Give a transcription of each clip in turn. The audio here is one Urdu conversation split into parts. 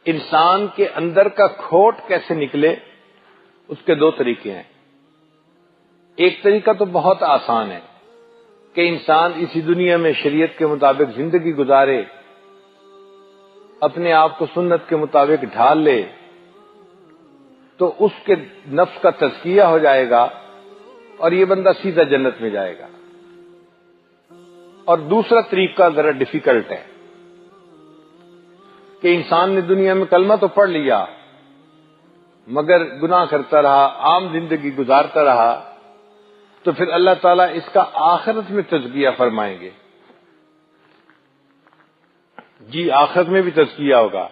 انسان کے اندر کا کھوٹ کیسے نکلے، اس کے دو طریقے ہیں۔ ایک طریقہ تو بہت آسان ہے کہ انسان اسی دنیا میں شریعت کے مطابق زندگی گزارے، اپنے آپ کو سنت کے مطابق ڈھال لے تو اس کے نفس کا تزکیہ ہو جائے گا اور یہ بندہ سیدھا جنت میں جائے گا۔ اور دوسرا طریقہ ذرا ڈیفیکلٹ ہے کہ انسان نے دنیا میں کلمہ تو پڑھ لیا مگر گناہ کرتا رہا، عام زندگی گزارتا رہا، تو پھر اللہ تعالیٰ اس کا آخرت میں تزکیہ فرمائیں گے۔ جی آخرت میں بھی تزکیہ ہوگا۔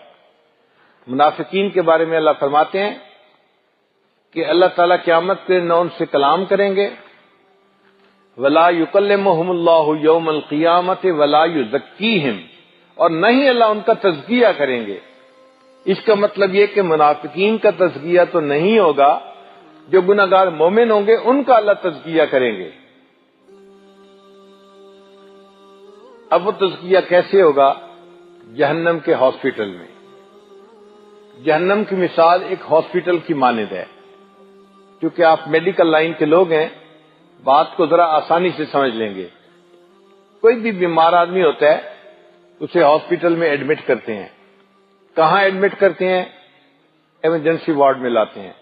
منافقین کے بارے میں اللہ فرماتے ہیں کہ اللہ تعالیٰ قیامت کے نہ ان سے کلام کریں گے، ولا یکلمہم اللہ یوم القیامت ولا یزکیہم، اور نہ ہی اللہ ان کا تزکیہ کریں گے۔ اس کا مطلب یہ کہ منافقین کا تزکیہ تو نہیں ہوگا، جو گناہگار مومن ہوں گے ان کا اللہ تزکیہ کریں گے۔ اب وہ تزکیہ کیسے ہوگا؟ جہنم کے ہاسپٹل میں۔ جہنم کی مثال ایک ہاسپٹل کی مانند ہے۔ کیونکہ آپ میڈیکل لائن کے لوگ ہیں، بات کو ذرا آسانی سے سمجھ لیں گے۔ کوئی بھی بیمار آدمی ہوتا ہے اسے ہاسپٹل میں ایڈمٹ کرتے ہیں۔ کہاں ایڈمٹ کرتے ہیں؟ ایمرجنسی وارڈ میں لاتے ہیں۔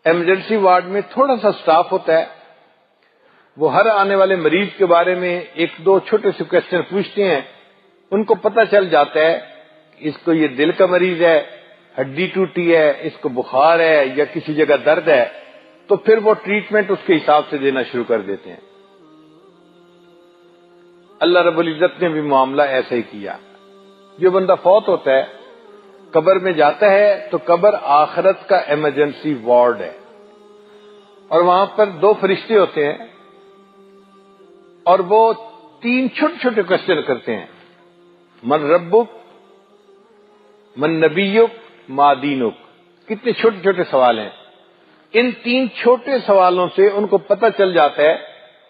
ایمرجنسی وارڈ میں تھوڑا سا سٹاف ہوتا ہے، وہ ہر آنے والے مریض کے بارے میں ایک دو چھوٹے سے کوسچن پوچھتے ہیں، ان کو پتہ چل جاتا ہے کہ اس کو یہ دل کا مریض ہے، ہڈی ٹوٹی ہے، اس کو بخار ہے یا کسی جگہ درد ہے، تو پھر وہ ٹریٹمنٹ اس کے حساب سے دینا شروع کر دیتے ہیں۔ اللہ رب العزت نے بھی معاملہ ایسا ہی کیا۔ جو بندہ فوت ہوتا ہے، قبر میں جاتا ہے، تو قبر آخرت کا ایمرجنسی وارڈ ہے، اور وہاں پر دو فرشتے ہوتے ہیں اور وہ تین چھوٹے چھوٹے کوسچن کرتے ہیں، من ربک، من نبیک، ما دینک۔ کتنے چھوٹے چھوٹے سوال ہیں۔ ان تین چھوٹے سوالوں سے ان کو پتہ چل جاتا ہے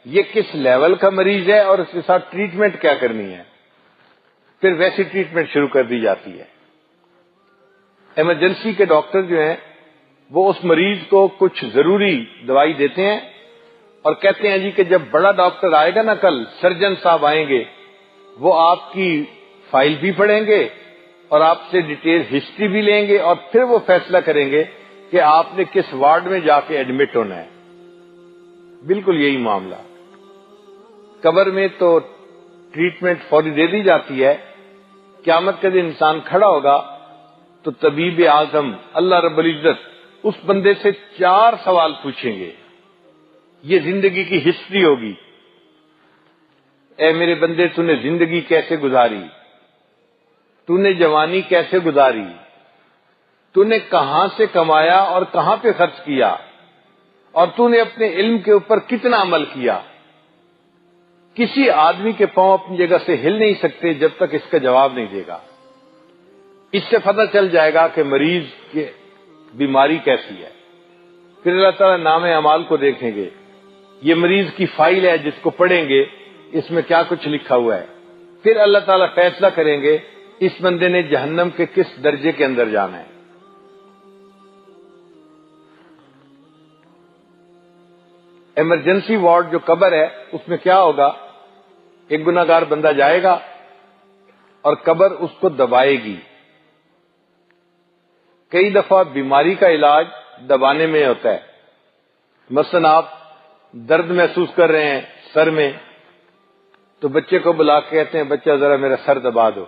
یہ کس لیول کا مریض ہے اور اس کے ساتھ ٹریٹمنٹ کیا کرنی ہے، پھر ویسی ٹریٹمنٹ شروع کر دی جاتی ہے۔ ایمرجنسی کے ڈاکٹر جو ہیں وہ اس مریض کو کچھ ضروری دوائی دیتے ہیں اور کہتے ہیں جی کہ جب بڑا ڈاکٹر آئے گا نا، کل سرجن صاحب آئیں گے، وہ آپ کی فائل بھی پڑھیں گے اور آپ سے ڈیٹیل ہسٹری بھی لیں گے اور پھر وہ فیصلہ کریں گے کہ آپ نے کس وارڈ میں جا کے ایڈمٹ ہونا ہے۔ بالکل یہی معاملہ۔ قبر میں تو ٹریٹمنٹ فوری دے دی جاتی ہے۔ قیامت کے دن انسان کھڑا ہوگا تو طبیب اعظم اللہ رب العزت اس بندے سے 4 سوال پوچھیں گے۔ یہ زندگی کی ہسٹری ہوگی۔ اے میرے بندے، تو نے زندگی کیسے گزاری؟ تو نے جوانی کیسے گزاری؟ تو نے کہاں سے کمایا اور کہاں پہ خرچ کیا؟ اور تو نے اپنے علم کے اوپر کتنا عمل کیا؟ کسی آدمی کے پاؤں اپنی جگہ سے ہل نہیں سکتے جب تک اس کا جواب نہیں دے گا۔ اس سے پتہ چل جائے گا کہ مریض کی بیماری کیسی ہے۔ پھر اللہ تعالیٰ نام اعمال کو دیکھیں گے، یہ مریض کی فائل ہے جس کو پڑھیں گے، اس میں کیا کچھ لکھا ہوا ہے۔ پھر اللہ تعالیٰ فیصلہ کریں گے اس بندے نے جہنم کے کس درجے کے اندر جانا ہے۔ ایمرجنسی وارڈ جو قبر ہے اس میں کیا ہوگا؟ ایک گناہگار بندہ جائے گا اور قبر اس کو دبائے گی۔ کئی دفعہ بیماری کا علاج دبانے میں ہوتا ہے۔ مثلا آپ درد محسوس کر رہے ہیں سر میں، تو بچے کو بلا کے کہتے ہیں بچہ ذرا میرا سر دبا دو۔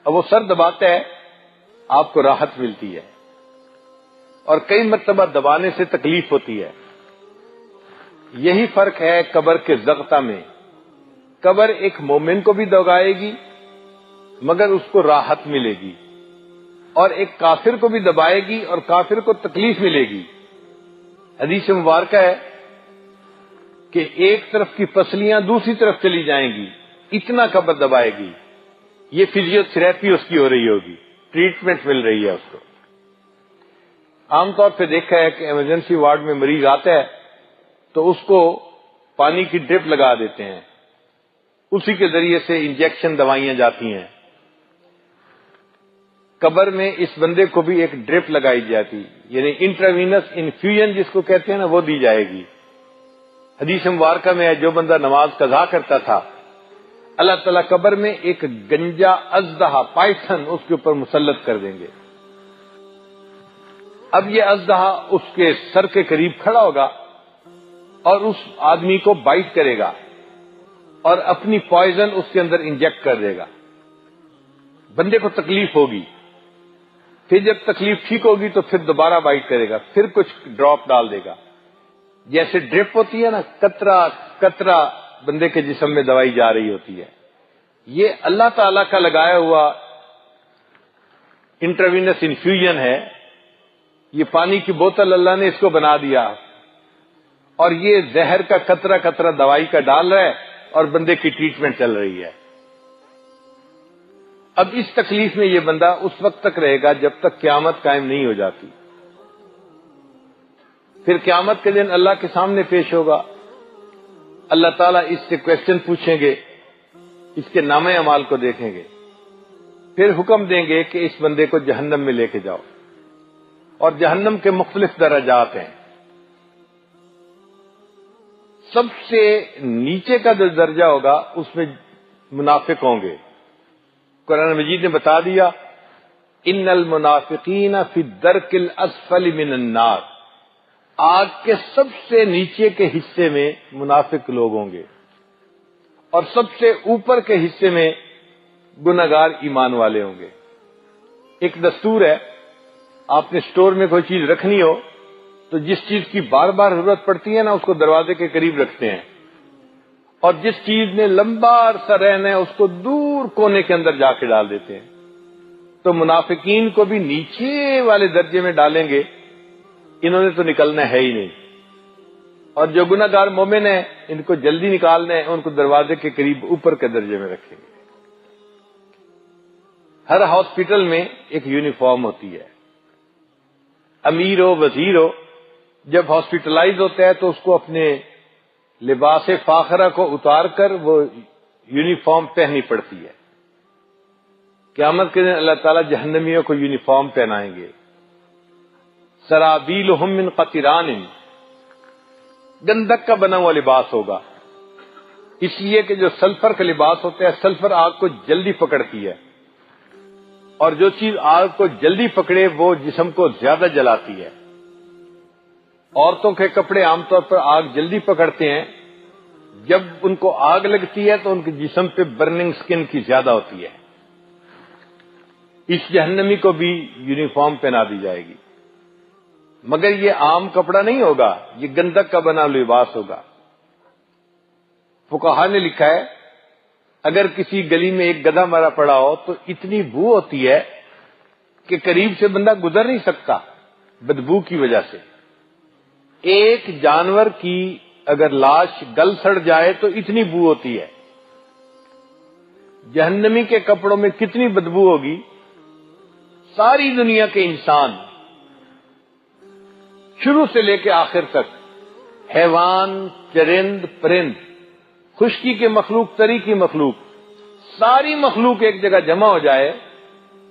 اب وہ سر دباتا ہے، آپ کو راحت ملتی ہے، اور کئی مرتبہ دبانے سے تکلیف ہوتی ہے۔ یہی فرق ہے قبر کے ضغطہ میں۔ قبر ایک مومن کو بھی دبائے گی مگر اس کو راحت ملے گی، اور ایک کافر کو بھی دبائے گی اور کافر کو تکلیف ملے گی۔ حدیث مبارکہ ہے کہ ایک طرف کی پسلیاں دوسری طرف چلی جائیں گی، اتنا قبر دبائے گی۔ یہ فزیو تھراپی اس کی ہو رہی ہوگی، ٹریٹمنٹ مل رہی ہے اس کو۔ عام طور پہ دیکھا ہے کہ ایمرجنسی وارڈ میں مریض آتا ہے تو اس کو پانی کی ڈرپ لگا دیتے ہیں، اسی کے ذریعے سے انجیکشن دوائیاں جاتی ہیں. قبر میں اس بندے کو بھی ایک ڈرپ لگائی جاتی، یعنی انٹراوینس انفیوژن جس کو کہتے ہیں نا، وہ دی جائے گی. حدیث مبارکہ میں ہے جو بندہ نماز قضا کرتا تھا، اللہ تعالیٰ قبر میں ایک گنجا اژدہا پائتھن اس کے اوپر مسلط کر دیں گے. اب یہ اژدہا اس کے سر کے قریب کھڑا ہوگا اور اس آدمی کو بائٹ کرے گا اور اپنی پوائزن اس کے اندر انجیکٹ کر دے گا. بندے کو تکلیف ہوگی، پھر جب تکلیف ٹھیک ہوگی تو پھر دوبارہ بائٹ کرے گا، پھر کچھ ڈراپ ڈال دے گا. جیسے ڈرپ ہوتی ہے نا، قطرہ قطرہ بندے کے جسم میں دوائی جا رہی ہوتی ہے. یہ اللہ تعالی کا لگایا ہوا انٹراوینس انفیوژن ہے. یہ پانی کی بوتل اللہ نے اس کو بنا دیا اور یہ زہر کا قطرہ قطرہ دوائی کا ڈال رہا ہے اور بندے کی ٹریٹمنٹ چل رہی ہے. اب اس تکلیف میں یہ بندہ اس وقت تک رہے گا جب تک قیامت قائم نہیں ہو جاتی. پھر قیامت کے دن اللہ کے سامنے پیش ہوگا. اللہ تعالیٰ اس سے کویسچن پوچھیں گے، اس کے نامہ اعمال کو دیکھیں گے، پھر حکم دیں گے کہ اس بندے کو جہنم میں لے کے جاؤ. اور جہنم کے مختلف درجات ہیں. سب سے نیچے کا جو درجہ ہوگا اس میں منافق ہوں گے. قرآن مجید نے بتا دیا ان المنافقین فی الدرک الاسفل من النار، آگ کے سب سے نیچے کے حصے میں منافق لوگ ہوں گے اور سب سے اوپر کے حصے میں گناہگار ایمان والے ہوں گے. ایک دستور ہے، آپ نے سٹور میں کوئی چیز رکھنی ہو تو جس چیز کی بار بار ضرورت پڑتی ہے نا، اس کو دروازے کے قریب رکھتے ہیں، اور جس چیز نے لمبا عرصہ رہنا ہے اس کو دور کونے کے اندر جا کے ڈال دیتے ہیں. تو منافقین کو بھی نیچے والے درجے میں ڈالیں گے، انہوں نے تو نکلنا ہے ہی نہیں. اور جو گناہگار مومن ہیں ان کو جلدی نکالنا ہے، ان کو دروازے کے قریب اوپر کے درجے میں رکھیں گے. ہر ہاسپٹل میں ایک یونیفارم ہوتی ہے. امیر ہو وزیر ہو جب ہاسپٹلائز ہوتا ہے تو اس کو اپنے لباس فاخرہ کو اتار کر وہ یونیفارم پہننی پڑتی ہے. قیامت کے دن اللہ تعالیٰ جہنمیوں کو یونیفارم پہنائیں گے. سرابیلہم من قطران، گندک کا بنا ہوا لباس ہوگا، اس لیے کہ جو سلفر کا لباس ہوتا ہے، سلفر آگ کو جلدی پکڑتی ہے، اور جو چیز آگ کو جلدی پکڑے وہ جسم کو زیادہ جلاتی ہے. عورتوں کے کپڑے عام طور پر آگ جلدی پکڑتے ہیں، جب ان کو آگ لگتی ہے تو ان کے جسم پہ برننگ سکن کی زیادہ ہوتی ہے. اس جہنمی کو بھی یونیفارم پہنا دی جائے گی، مگر یہ عام کپڑا نہیں ہوگا، یہ گندک کا بنا لباس ہوگا. فقہا نے لکھا ہے اگر کسی گلی میں ایک گدھا مرا پڑا ہو تو اتنی بو ہوتی ہے کہ قریب سے بندہ گزر نہیں سکتا بدبو کی وجہ سے. ایک جانور کی اگر لاش گل سڑ جائے تو اتنی بو ہوتی ہے. جہنمی کے کپڑوں میں کتنی بدبو ہوگی. ساری دنیا کے انسان شروع سے لے کے آخر تک، حیوان، چرند، پرند، خشکی کے مخلوق، تری کی مخلوق، ساری مخلوق ایک جگہ جمع ہو جائے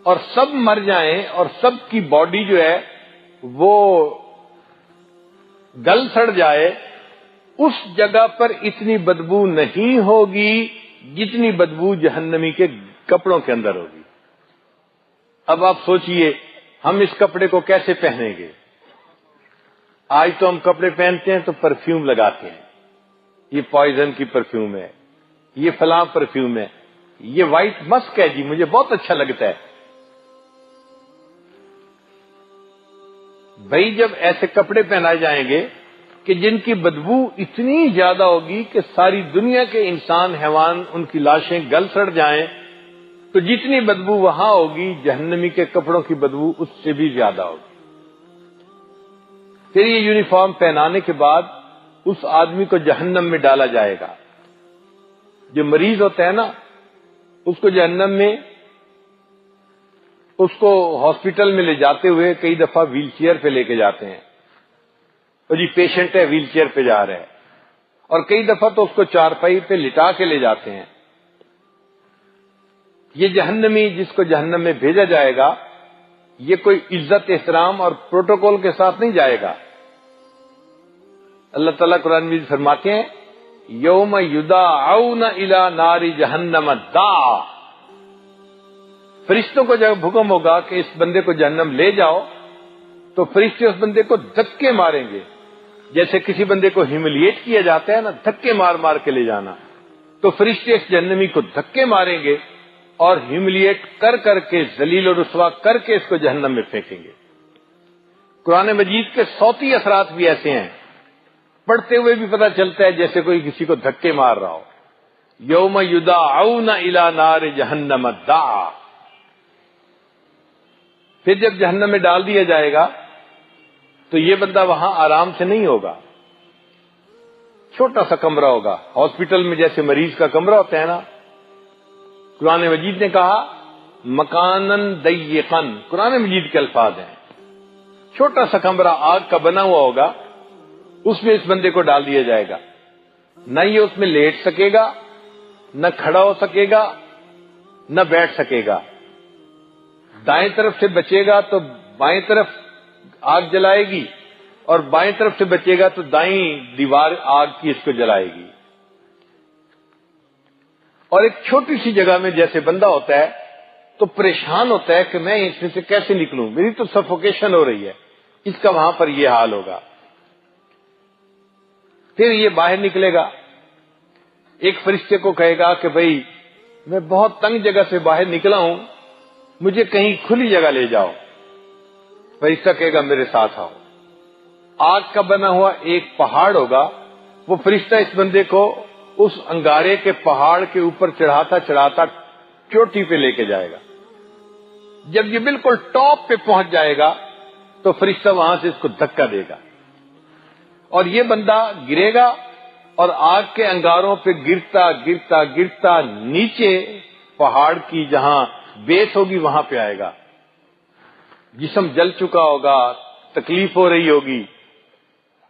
اور سب مر جائیں اور سب کی باڈی جو ہے وہ گل سڑ جائے، اس جگہ پر اتنی بدبو نہیں ہوگی جتنی بدبو جہنمی کے کپڑوں کے اندر ہوگی. اب آپ سوچئے ہم اس کپڑے کو کیسے پہنیں گے. آج تو ہم کپڑے پہنتے ہیں تو پرفیوم لگاتے ہیں، یہ پوائزن کی پرفیوم ہے، یہ فلاں پرفیوم ہے، یہ وائٹ مسک ہے جی مجھے بہت اچھا لگتا ہے. بھائی جب ایسے کپڑے پہنائے جائیں گے کہ جن کی بدبو اتنی زیادہ ہوگی کہ ساری دنیا کے انسان، حیوان، ان کی لاشیں گل سڑ جائیں، تو جتنی بدبو وہاں ہوگی جہنمی کے کپڑوں کی بدبو اس سے بھی زیادہ ہوگی. پھر یہ یونیفارم پہنانے کے بعد اس آدمی کو جہنم میں ڈالا جائے گا. جو مریض ہوتا ہے نا اس کو جہنم میں، اس کو ہاسپٹل میں لے جاتے ہوئے کئی دفعہ ویل چیئر پہ لے کے جاتے ہیں، اور جی پیشنٹ ہے ویل چیئر پہ جا رہا ہے، اور کئی دفعہ تو اس کو چارپائی پہ لٹا کے لے جاتے ہیں یہ جہنمی جس کو جہنم میں بھیجا جائے گا یہ کوئی عزت احترام اور پروٹوکول کے ساتھ نہیں جائے گا. اللہ تعالیٰ قرآن مجید فرماتے ہیں یوم یدعون الی نار جہنم دعا. فرشتوں کو جب حکم ہوگا کہ اس بندے کو جہنم لے جاؤ تو فرشتے اس بندے کو دھکے ماریں گے. جیسے کسی بندے کو ہیملیٹ کیا جاتا ہے نا، دھکے مار مار کے لے جانا، تو فرشتے اس جہنمی کو دھکے ماریں گے اور ہیملیٹ کر کر کے ذلیل و رسوا کر کے اس کو جہنم میں پھینکیں گے. قرآن مجید کے صوتی اثرات بھی ایسے ہیں، پڑھتے ہوئے بھی پتہ چلتا ہے جیسے کوئی کسی کو دھکے مار رہا ہو. یوم یدعون الی نار جہنم دعا. پھر جب جہنم میں ڈال دیا جائے گا تو یہ بندہ وہاں آرام سے نہیں ہوگا. چھوٹا سا کمرہ ہوگا، ہاسپٹل میں جیسے مریض کا کمرہ ہوتا ہے نا. قرآن مجید نے کہا مکانن ضیقن، قرآن مجید کے الفاظ ہیں. چھوٹا سا کمرہ آگ کا بنا ہوا ہوگا، اس میں اس بندے کو ڈال دیا جائے گا. نہ یہ اس میں لیٹ سکے گا، نہ کھڑا ہو سکے گا، نہ بیٹھ سکے گا. دائیں طرف سے بچے گا تو بائیں طرف آگ جلائے گی، اور بائیں طرف سے بچے گا تو دائیں دیوار آگ کی اس کو جلائے گی. اور ایک چھوٹی سی جگہ میں جیسے بندہ ہوتا ہے تو پریشان ہوتا ہے کہ میں اس میں سے کیسے نکلوں، میری تو سفوکیشن ہو رہی ہے. اس کا وہاں پر یہ حال ہوگا. پھر یہ باہر نکلے گا، ایک فرشتے کو کہے گا کہ بھئی میں بہت تنگ جگہ سے باہر نکلا ہوں، مجھے کہیں کھلی جگہ لے جاؤ. فرشتہ کہے گا میرے ساتھ آؤ. آگ کا بنا ہوا ایک پہاڑ ہوگا، وہ فرشتہ اس بندے کو اس انگارے کے پہاڑ کے اوپر چڑھاتا چڑھاتا چوٹی پہ لے کے جائے گا. جب یہ بالکل ٹاپ پہ پہنچ جائے گا تو فرشتہ وہاں سے اس کو دھکا دے گا اور یہ بندہ گرے گا اور آگ کے انگاروں پہ گرتا گرتا گرتا نیچے پہاڑ کی جہاں بیس ہوگی وہاں پہ آئے گا. جسم جل چکا ہوگا، تکلیف ہو رہی ہوگی،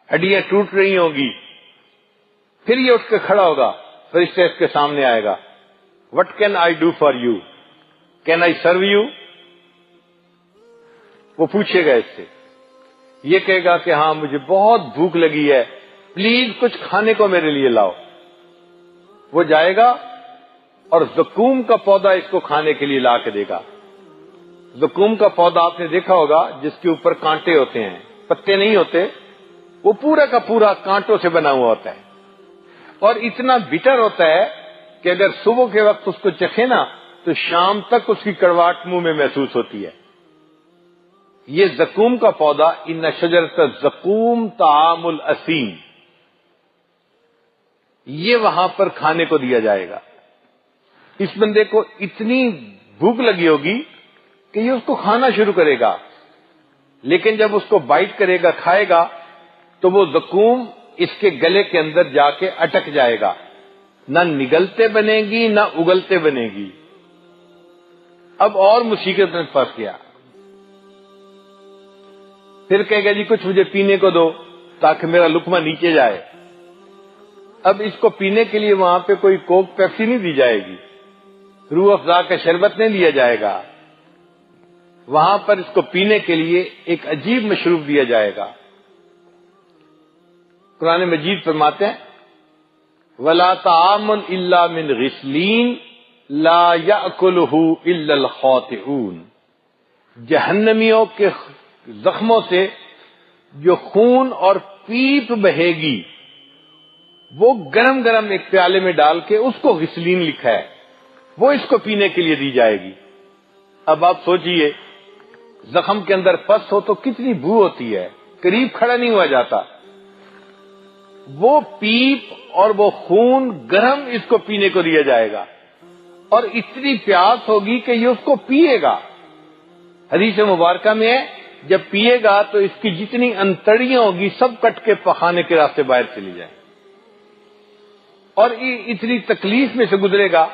ہڈیاں ٹوٹ رہی ہوں گی. پھر یہ اٹھ کے کھڑا ہوگا، فرشتہ اس کے سامنے آئے گا. What can I do for you, can I serve you. وہ پوچھے گا اس سے، یہ کہے گا کہ ہاں مجھے بہت بھوک لگی ہے، پلیز کچھ کھانے کو میرے لیے لاؤ. وہ جائے گا اور زقوم کا پودا اس کو کھانے کے لیے لا کے دے گا. زقوم کا پودا آپ نے دیکھا ہوگا جس کے اوپر کانٹے ہوتے ہیں، پتے نہیں ہوتے، وہ پورا کا پورا کانٹوں سے بنا ہوا ہوتا ہے اور اتنا بٹر ہوتا ہے کہ اگر صبح کے وقت اس کو چکھے نا تو شام تک اس کی کڑواہٹ منہ میں محسوس ہوتی ہے. یہ زقوم کا پودا ان شجرۃ الزقوم طعام الاسیم، یہ وہاں پر کھانے کو دیا جائے گا. اس بندے کو اتنی بھوک لگی ہوگی کہ یہ اس کو کھانا شروع کرے گا، لیکن جب اس کو بائٹ کرے گا، کھائے گا، تو وہ زقوم اس کے گلے کے اندر جا کے اٹک جائے گا. نہ نگلتے بنے گی نہ اگلتے بنے گی. اب اور مصیبت میں پھنس گیا. پھر کہے گا جی کچھ مجھے پینے کو دو تاکہ میرا لقمہ نیچے جائے. اب اس کو پینے کے لیے وہاں پہ کوئی کوک پیپسی نہیں دی جائے گی، روح افزا کا شربت نہیں لیا جائے گا. وہاں پر اس کو پینے کے لیے ایک عجیب مشروب دیا جائے گا. قرآن مجید فرماتے ہیں وَلَا طَعَامٌ إِلَّا مِنْ غِسْلِينَ لَا يَأْكُلُهُ إِلَّا الْخَاطِئُونَ. جہنمیوں کے زخموں سے جو خون اور پیپ بہے گی وہ گرم گرم ایک پیالے میں ڈال کے، اس کو غسلین لکھا ہے، وہ اس کو پینے کے لیے دی جائے گی. اب آپ سوچئے زخم کے اندر پس ہو تو کتنی بو ہوتی ہے، قریب کھڑا نہیں ہوا جاتا. وہ پیپ اور وہ خون گرم اس کو پینے کو دیا جائے گا اور اتنی پیاس ہوگی کہ یہ اس کو پیے گا. حدیث مبارکہ میں ہے جب پیے گا تو اس کی جتنی انتڑیاں ہوگی سب کٹ کے پخانے کے راستے باہر چلی جائیں اور اتنی تکلیف میں سے گزرے گا.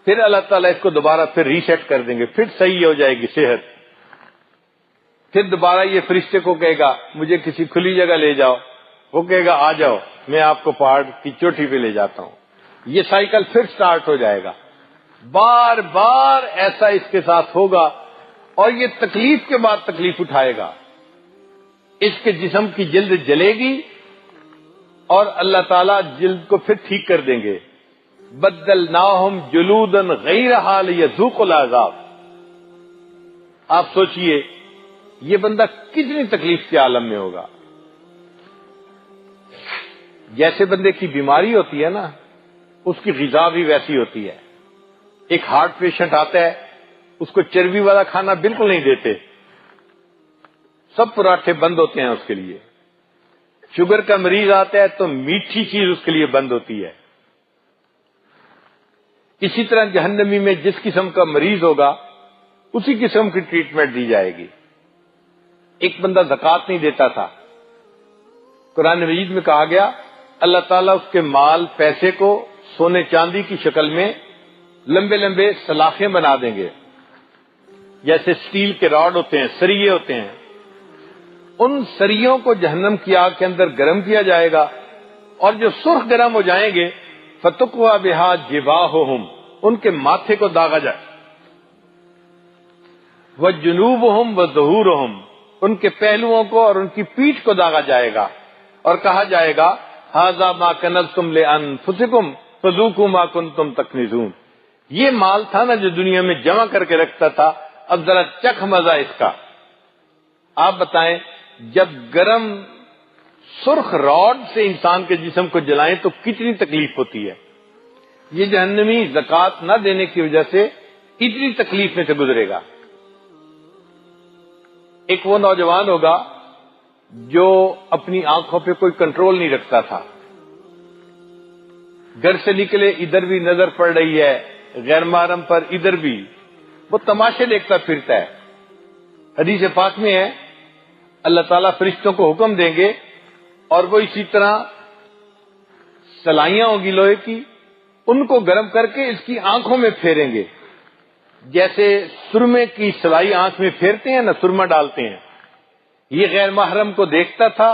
پھر اللہ تعالیٰ اس کو دوبارہ پھر ریسیٹ کر دیں گے، پھر صحیح ہو جائے گی صحت. پھر دوبارہ یہ فرشتے کو کہے گا مجھے کسی کھلی جگہ لے جاؤ. وہ کہے گا آ جاؤ، میں آپ کو پہاڑ کی چوٹی پہ لے جاتا ہوں. یہ سائیکل پھر سٹارٹ ہو جائے گا. بار بار ایسا اس کے ساتھ ہوگا اور یہ تکلیف کے بعد تکلیف اٹھائے گا. اس کے جسم کی جلد جلے گی اور اللہ تعالیٰ جلد کو پھر ٹھیک کر دیں گے. بدلناہم جلودا غیرہا لیذوقوا العذاب. آپ سوچئے یہ بندہ کتنی تکلیف کے عالم میں ہوگا. جیسے بندے کی بیماری ہوتی ہے نا، اس کی غذا بھی ویسی ہوتی ہے. ایک ہارٹ پیشنٹ آتا ہے، اس کو چربی والا کھانا بالکل نہیں دیتے، سب پراٹھے بند ہوتے ہیں اس کے لیے. شوگر کا مریض آتا ہے تو میٹھی چیز اس کے لیے بند ہوتی ہے. اسی طرح جہنمی میں جس قسم کا مریض ہوگا اسی قسم کی ٹریٹمنٹ دی جائے گی. ایک بندہ زکوٰۃ نہیں دیتا تھا، قرآن مجید میں کہا گیا اللہ تعالیٰ اس کے مال پیسے کو سونے چاندی کی شکل میں لمبے لمبے سلاخیں بنا دیں گے، جیسے سٹیل کے راڈ ہوتے ہیں، سریے ہوتے ہیں. ان سریوں کو جہنم کی آگ کے اندر گرم کیا جائے گا اور جو سرخ گرم ہو جائیں گے فَتُقْوَى بِهَا جِبَاهُهُمْ، ان کے ماتھے کو داغا جائے. وَجُنُوبُهُمْ وَظُهُورُهُمْ، ان کے پہلوؤں کو اور ان کی پیٹھ کو داغا جائے گا اور کہا جائے گا هَذَا مَا كَنَزْتُمْ لِأَنفُسِكُمْ فَذُوقُوا مَا كُنتُمْ تَكْنِزُونَ. یہ مال تھا نا جو دنیا میں جمع کر کے رکھتا تھا، اب ذرا چکھ مزہ اس کا. آپ بتائیں جب گرم سرخ راڈ سے انسان کے جسم کو جلائیں تو کتنی تکلیف ہوتی ہے. یہ جہنمی زکوٰۃ نہ دینے کی وجہ سے اتنی تکلیف میں سے گزرے گا. ایک وہ نوجوان ہوگا جو اپنی آنکھوں پہ کوئی کنٹرول نہیں رکھتا تھا، گھر سے نکلے ادھر بھی نظر پڑ رہی ہے، غیر محرم پر ادھر بھی، وہ تماشے دیکھتا پھرتا ہے. حدیث پاک میں ہے اللہ تعالیٰ فرشتوں کو حکم دیں گے اور وہ اسی طرح سلائیاں ہوں گی لوہے کی، ان کو گرم کر کے اس کی آنکھوں میں پھیریں گے، جیسے سرمے کی سلائی آنکھ میں پھیرتے ہیں نا، سرما ڈالتے ہیں. یہ غیر محرم کو دیکھتا تھا،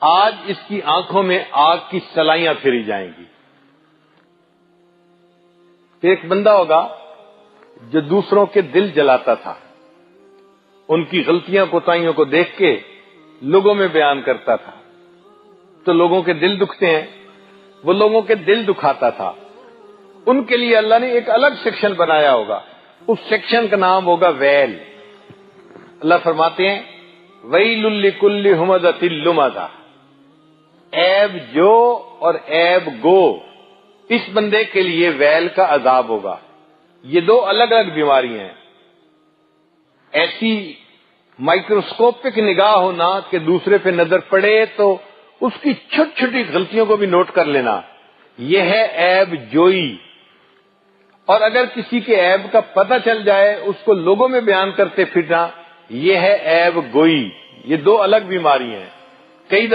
آج اس کی آنکھوں میں آگ کی سلائیاں پھیری جائیں گی. پھر ایک بندہ ہوگا جو دوسروں کے دل جلاتا تھا، ان کی غلطیاں کوتاہیوں کو دیکھ کے لوگوں میں بیان کرتا تھا تو لوگوں کے دل دکھتے ہیں، وہ لوگوں کے دل دکھاتا تھا. ان کے لیے اللہ نے ایک الگ سیکشن بنایا ہوگا، اس سیکشن کا نام ہوگا ویل. اللہ فرماتے ہیں وَيْلٌ لِّكُلِّ هُمَزَةٍ لُمَزَةٍ، عیب جو اور عیب گو، اس بندے کے لیے ویل کا عذاب ہوگا. یہ دو الگ الگ بیماریاں ہیں. ایسی مائکروسکوپک نگاہ ہونا کہ دوسرے پہ نظر پڑے تو اس کی چھوٹی چھوٹی غلطیوں کو بھی نوٹ کر لینا، یہ ہے عیب جوئی. اور اگر کسی کے عیب کا پتہ چل جائے اس کو لوگوں میں بیان کرتے پھرنا، یہ ہے عیب گوئی. یہ دو الگ بیماریاں ہیں. کئی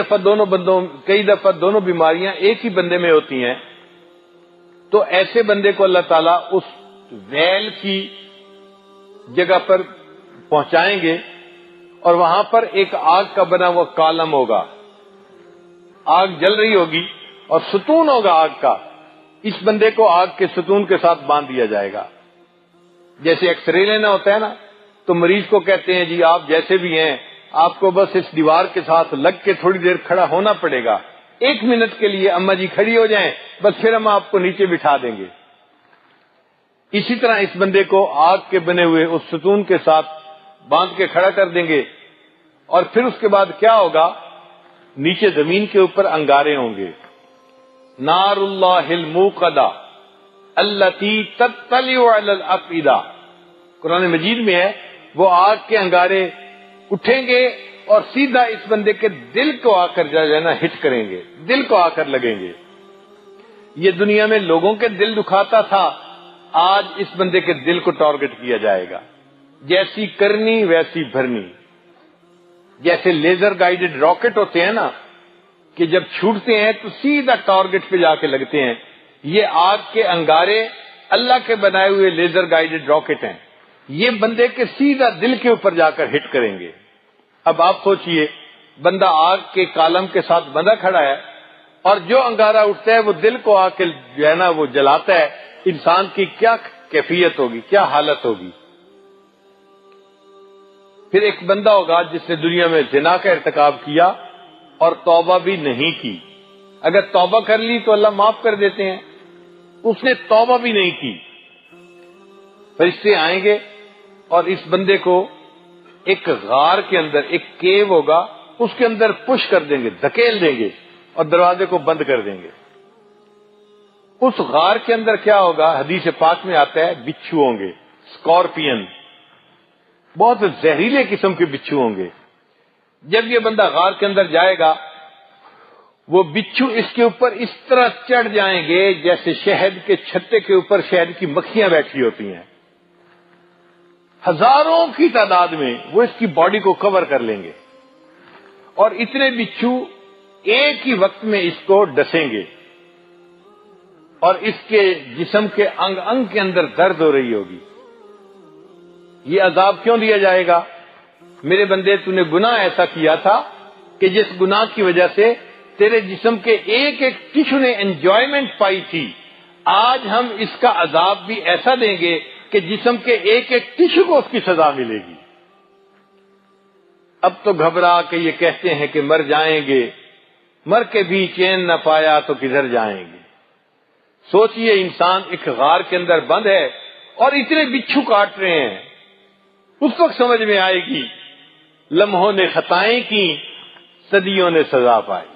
دفعہ دونوں بیماریاں ایک ہی بندے میں ہوتی ہیں. تو ایسے بندے کو اللہ تعالیٰ اس ویل کی جگہ پر پہنچائیں گے اور وہاں پر ایک آگ کا بنا ہوا کالم ہوگا، آگ جل رہی ہوگی اور ستون ہوگا آگ کا. اس بندے کو آگ کے ستون کے ساتھ باندھ دیا جائے گا. جیسے ایکس رے لینا ہوتا ہے نا، تو مریض کو کہتے ہیں جی آپ جیسے بھی ہیں آپ کو بس اس دیوار کے ساتھ لگ کے تھوڑی دیر کھڑا ہونا پڑے گا، 1 منٹ کے لیے اما جی کھڑی ہو جائیں بس، پھر ہم آپ کو نیچے بٹھا دیں گے. اسی طرح اس بندے کو آگ کے بنے ہوئے اس ستون کے ساتھ باندھ کے کھڑا کر دیں گے اور پھر اس کے بعد کیا ہوگا، نیچے زمین کے اوپر انگارے ہوں گے. نار اللہ الموقدہ التی تطلع علی الافئدہ، قرآن مجید میں ہے وہ آگ کے انگارے اٹھیں گے اور سیدھا اس بندے کے دل کو آ کر جانا ہٹ کریں گے، دل کو آ کر لگیں گے. یہ دنیا میں لوگوں کے دل دکھاتا تھا، آج اس بندے کے دل کو ٹارگٹ کیا جائے گا. جیسی کرنی ویسی بھرنی. جیسے لیزر گائیڈڈ راکٹ ہوتے ہیں نا کہ جب چھوٹتے ہیں تو سیدھا ٹارگٹ پہ جا کے لگتے ہیں، یہ آگ کے انگارے اللہ کے بنائے ہوئے لیزر گائیڈڈ راکٹ ہیں، یہ بندے کے سیدھا دل کے اوپر جا کر ہٹ کریں گے. اب آپ سوچئے بندہ آگ کے کالم کے ساتھ بندہ کھڑا ہے اور جو انگارہ اٹھتا ہے وہ دل کو آ کے جو ہے نا وہ جلاتا ہے انسان کی کیا کیفیت ہوگی، کیا حالت ہوگی۔ پھر ایک بندہ ہوگا جس نے دنیا میں زنا کا ارتکاب کیا اور توبہ بھی نہیں کی۔ اگر توبہ کر لی تو اللہ معاف کر دیتے ہیں، اس نے توبہ بھی نہیں کی۔ فرشتے آئیں گے اور اس بندے کو ایک غار کے اندر، ایک کیو ہوگا، اس کے اندر پش کر دیں گے، دھکیل دیں گے اور دروازے کو بند کر دیں گے۔ اس غار کے اندر کیا ہوگا؟ حدیث پاک میں آتا ہے بچھو ہوں گے، اسکارپین، بہت زہریلے قسم کے بچھو ہوں گے۔ جب یہ بندہ غار کے اندر جائے گا، وہ بچھو اس کے اوپر اس طرح چڑھ جائیں گے جیسے شہد کے چھتے کے اوپر شہد کی مکھیاں بیٹھی ہوتی ہیں، ہزاروں کی تعداد میں وہ اس کی باڈی کو کور کر لیں گے، اور اتنے بچھو ایک ہی وقت میں اس کو ڈسیں گے، اور اس کے جسم کے انگ انگ کے اندر درد ہو رہی ہوگی۔ یہ عذاب کیوں دیا جائے گا؟ میرے بندے، تو نے گناہ ایسا کیا تھا کہ جس گناہ کی وجہ سے تیرے جسم کے ایک ایک ٹشو نے انجوائمنٹ پائی تھی، آج ہم اس کا عذاب بھی ایسا دیں گے کہ جسم کے ایک ایک ٹشو کو اس کی سزا ملے گی۔ اب تو گھبرا کہ یہ کہتے ہیں کہ مر جائیں گے، مر کے بھی چین نہ پایا تو کدھر جائیں گے۔ سوچئے انسان ایک غار کے اندر بند ہے اور اتنے بچھو کاٹ رہے ہیں، اس وقت سمجھ میں آئے گی لمحوں نے خطائیں کی، صدیوں نے سزا پائی۔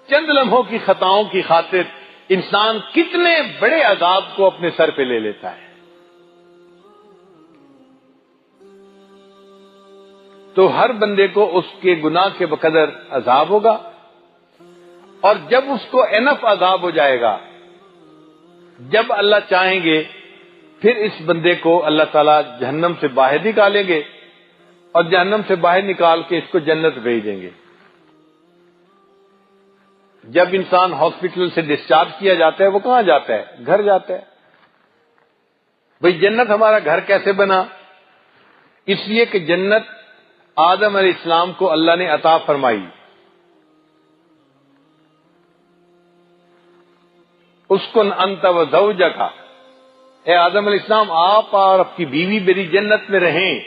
چند لمحوں کی خطاؤں کی خاطر انسان کتنے بڑے عذاب کو اپنے سر پہ لے لیتا ہے۔ تو ہر بندے کو اس کے گناہ کے بقدر عذاب ہوگا، اور جب اس کو انف عذاب ہو جائے گا، جب اللہ چاہیں گے پھر اس بندے کو اللہ تعالیٰ جہنم سے باہر نکالیں گے، اور جہنم سے باہر نکال کے اس کو جنت بھیج دیں گے۔ جب انسان ہاسپٹل سے ڈسچارج کیا جاتا ہے، وہ کہاں جاتا ہے؟ گھر جاتا ہے۔ بھئی جنت ہمارا گھر کیسے بنا؟ اس لیے کہ جنت آدم علیہ السلام کو اللہ نے عطا فرمائی۔ اسکن انت و زوجک، اے آدم علیہ السلام آپ اور آپ کی بیوی میری جنت میں رہیں،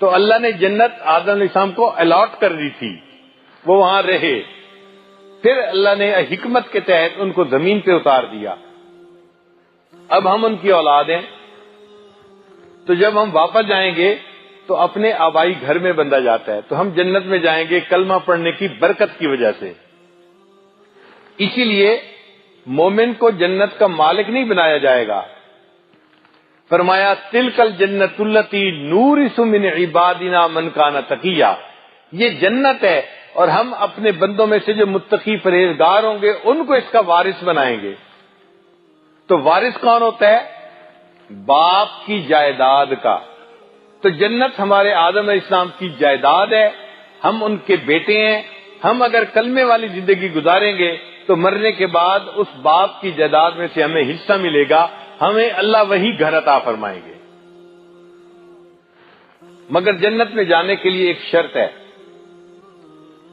تو اللہ نے جنت آدم علیہ السلام کو الاٹ کر دی تھی، وہ وہاں رہے۔ پھر اللہ نے حکمت کے تحت ان کو زمین پہ اتار دیا۔ اب ہم ان کی اولاد ہیں، تو جب ہم واپس جائیں گے تو اپنے آبائی گھر میں بندہ جاتا ہے، تو ہم جنت میں جائیں گے کلمہ پڑھنے کی برکت کی وجہ سے۔ اسی لیے مومن کو جنت کا مالک نہیں بنایا جائے گا۔ فرمایا تلک الجنت التی نورث من عبادنا من کان تقیا، یہ جنت ہے اور ہم اپنے بندوں میں سے جو متقی پرہیزگار ہوں گے ان کو اس کا وارث بنائیں گے۔ تو وارث کون ہوتا ہے؟ باپ کی جائیداد کا۔ تو جنت ہمارے آدم علیہ السلام کی جائیداد ہے، ہم ان کے بیٹے ہیں۔ ہم اگر کلمے والی زندگی گزاریں گے تو مرنے کے بعد اس باپ کی جائیداد میں سے ہمیں حصہ ملے گا، ہمیں اللہ وہی گھر عطا فرمائیں گے۔ مگر جنت میں جانے کے لیے ایک شرط ہے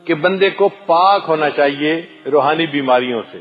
کہ بندے کو پاک ہونا چاہیے روحانی بیماریوں سے۔